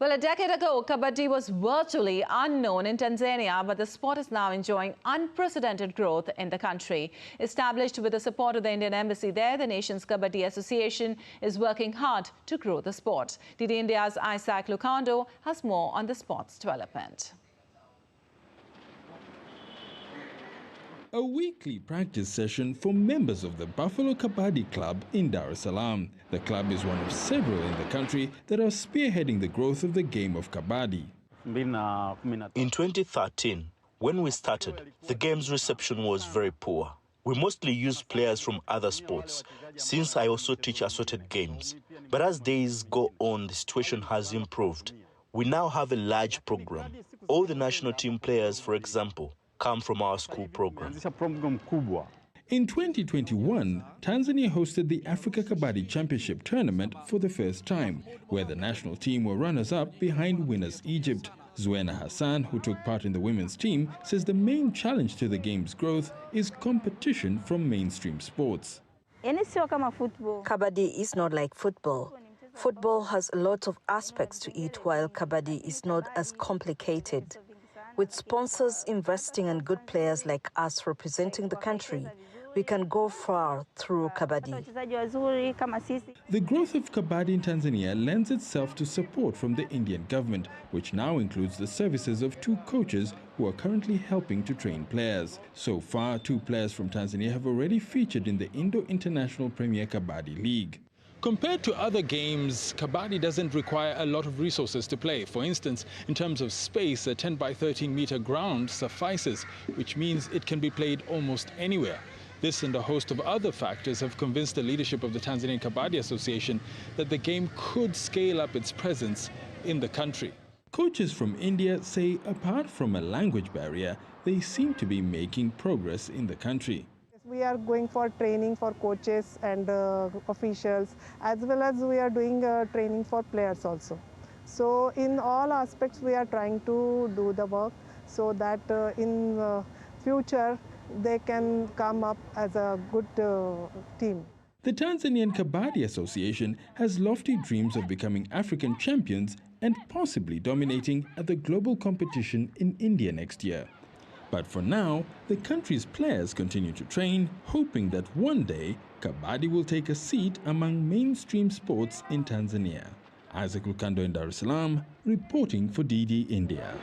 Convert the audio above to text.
Well, a decade ago, Kabaddi was virtually unknown in Tanzania, but the sport is now enjoying unprecedented growth in the country. Established with the support of the Indian Embassy there, the nation's Kabaddi Association is working hard to grow the sport. DD India's Isaac Lukando has more on the sport's development. A weekly practice session for members of the Buffalo Kabaddi Club in Dar-e-Salaam. The club is one of several in the country that are spearheading the growth of the game of Kabaddi. In 2013, when we started, the game's reception was very poor. We mostly used players from other sports, since I also teach assorted games. But as days go on, the situation has improved. We now have a large program. All the national team players, for example, come from our school program. In 2021, Tanzania hosted the Africa Kabaddi Championship tournament for the first time, where the national team were runners-up behind winners Egypt. Zuena Hassan, who took part in the women's team, says the main challenge to the game's growth is competition from mainstream sports. Kabaddi is not like football. Football has a lot of aspects to it, while Kabaddi is not as complicated. With sponsors investing and good players like us representing the country, we can go far through Kabaddi. The growth of Kabaddi in Tanzania lends itself to support from the Indian government, which now includes the services of 2 coaches who are currently helping to train players. So far, 2 players from Tanzania have already featured in the Indo-International Premier Kabaddi League. Compared to other games, Kabaddi doesn't require a lot of resources to play. For instance, in terms of space, a 10 by 13 meter ground suffices, which means it can be played almost anywhere. This and a host of other factors have convinced the leadership of the Tanzanian Kabaddi Association that the game could scale up its presence in the country. Coaches from India say apart from a language barrier, they seem to be making progress in the country. We are going for training for coaches and officials, as well as we are doing training for players also. So in all aspects we are trying to do the work so that in future they can come up as a good team. The Tanzanian Kabaddi Association has lofty dreams of becoming African champions and possibly dominating at the global competition in India next year. But for now, the country's players continue to train, hoping that one day Kabaddi will take a seat among mainstream sports in Tanzania. Isaac Lukando in Dar-e-Salaam, reporting for DD India.